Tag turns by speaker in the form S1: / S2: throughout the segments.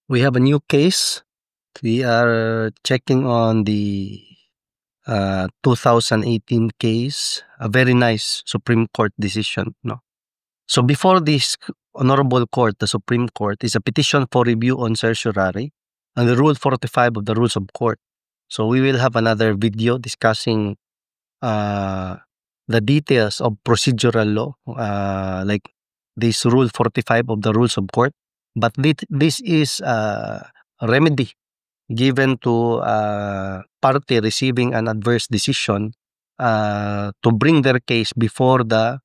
S1: We have a new case. We are checking on the 2018 case, a very nice Supreme Court decision. No? So before this Honorable Court, the Supreme Court, is a petition for review on certiorari and the Rule 45 of the Rules of Court. So we will have another video discussing the details of procedural law, like this Rule 45 of the Rules of Court. But this is a remedy given to a party receiving an adverse decision to bring their case before the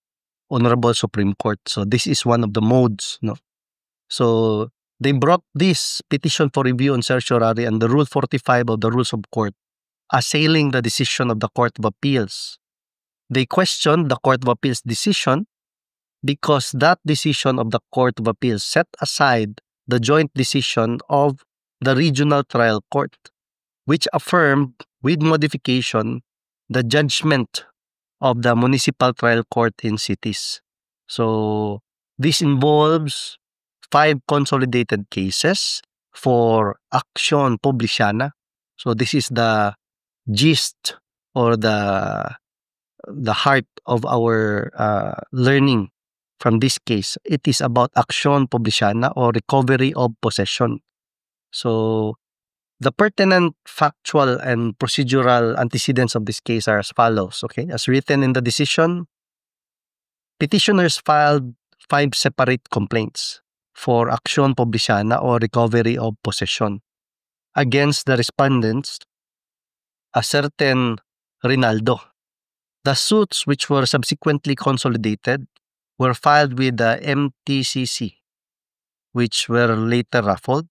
S1: Honorable Supreme Court. So this is one of the modes. No? So they brought this petition for review on certiorari and the Rule 45 of the Rules of Court, assailing the decision of the Court of Appeals. They questioned the Court of Appeals decision because that decision of the Court of Appeals set aside the joint decision of the Regional Trial Court, which affirmed with modification the judgment of the Municipal Trial Court in cities. So this involves 5 consolidated cases for Action Publicana. So this is the gist or the heart of our learning from this case. It is about Action Publicana or recovery of possession. So the pertinent factual and procedural antecedents of this case are as follows. Okay, as written in the decision, petitioners filed 5 separate complaints for Action Publicana or recovery of possession against the respondents, a certain Rinaldo. The suits, which were subsequently consolidated, were filed with the MTCC, which were later raffled,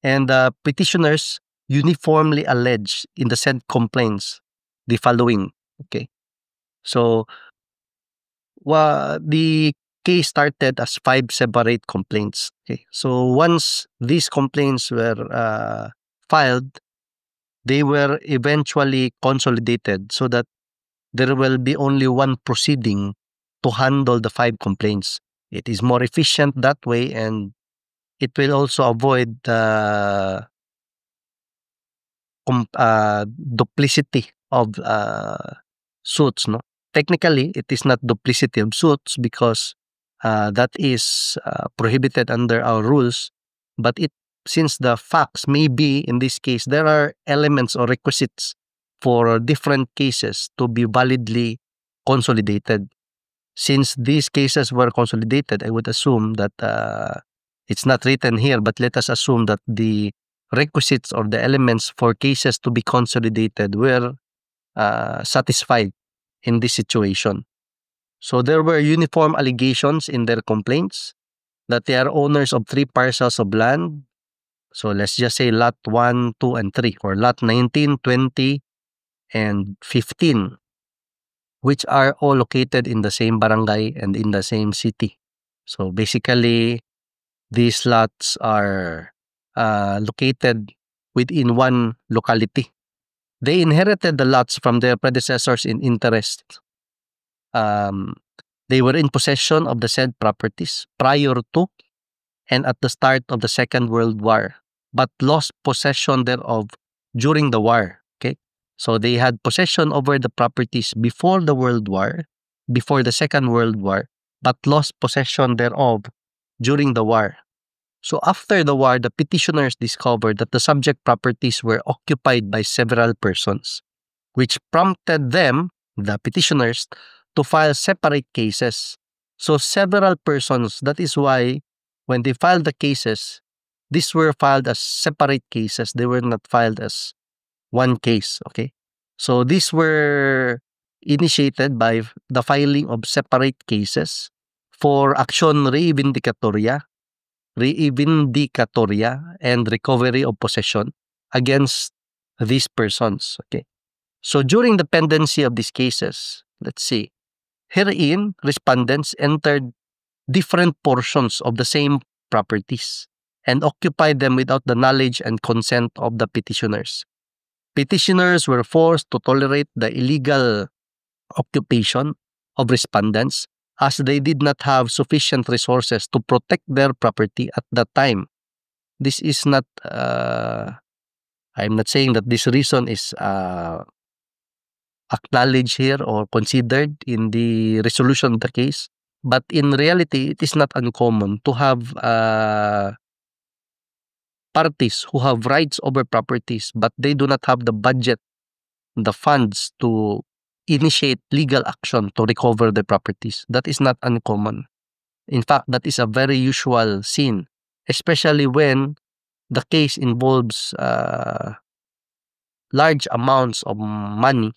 S1: and the petitioners uniformly alleged in the said complaints the following. Okay, so the case started as 5 separate complaints. Okay, so once these complaints were filed, they were eventually consolidated so that there will be only one proceeding to handle the 5 complaints. It is more efficient that way, and it will also avoid the duplicity of suits. No, technically it is not duplicity of suits because that is prohibited under our rules. But since the facts may be in this case, there are elements or requisites for different cases to be validly consolidated. Since these cases were consolidated, I would assume that it's not written here, but let us assume that the requisites or the elements for cases to be consolidated were satisfied in this situation. So there were uniform allegations in their complaints that they are owners of 3 parcels of land. So let's just say lot 1, 2, and 3, or lot 19, 20, and 15, which are all located in the same barangay and in the same city. So basically, these lots are located within one locality. They inherited the lots from their predecessors in interest. They were in possession of the said properties prior to and at the start of the Second World War, but lost possession thereof during the war. Okay, so they had possession over the properties before the World War, before the Second World War, but lost possession thereof during the war. So after the war, the petitioners discovered that the subject properties were occupied by several persons, which prompted them, the petitioners, to file separate cases. So several persons, that is why when they filed the cases, these were filed as separate cases. They were not filed as one case, okay? So these were initiated by the filing of separate cases for action reivindicatoria and recovery of possession against these persons, okay? So during the pendency of these cases, let's see, herein, respondents entered different portions of the same properties and occupied them without the knowledge and consent of the petitioners. Petitioners were forced to tolerate the illegal occupation of respondents as they did not have sufficient resources to protect their property at that time. this is not, I'm not saying that this reason is acknowledged here or considered in the resolution of the case. But in reality, it is not uncommon to have parties who have rights over properties, but they do not have the budget, the funds to initiate legal action to recover the properties. That is not uncommon. In fact, that is a very usual scene, especially when the case involves large amounts of money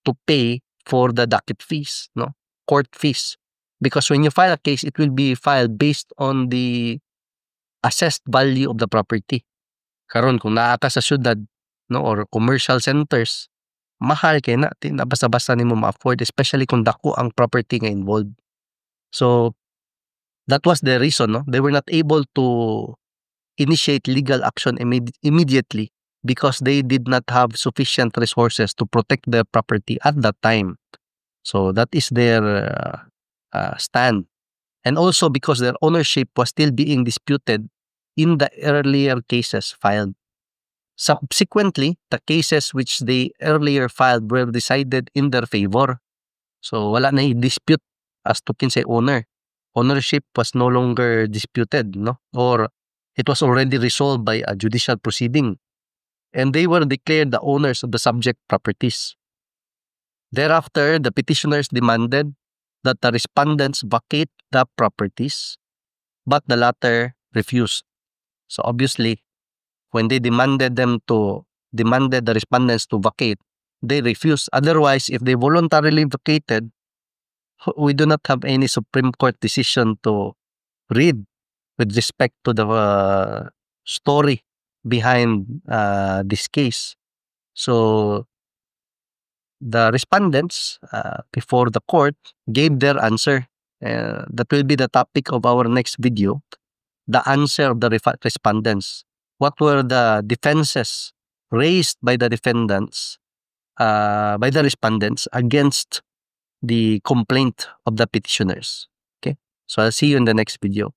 S1: to pay for the docket fees, no, court fees. Because when you file a case, it will be filed based on the assessed value of the property. Karon kung naa ka sa syudad, no, or commercial centers, mahal kay na basta-basta nimo ma-afford, especially kung dako ang property nga involved. So that was the reason, no, they were not able to initiate legal action immediately because they did not have sufficient resources to protect their property at that time. So that is their stand. And also because their ownership was still being disputed in the earlier cases filed. Subsequently, the cases which they earlier filed were decided in their favor. So wala na dispute as to kinsay owner. Ownership was no longer disputed, no? Or it was already resolved by a judicial proceeding. And they were declared the owners of the subject properties. Thereafter, the petitioners demanded that the respondents vacate the properties, but the latter refused. So obviously, when they demanded the respondents to vacate, they refused. Otherwise, if they voluntarily vacated, we do not have any Supreme Court decision to read with respect to the story behind this case. So the respondents before the court gave their answer. That will be the topic of our next video, the answer of the respondents. What were the defenses raised by the defendants, by the respondents against the complaint of the petitioners? Okay, so I'll see you in the next video.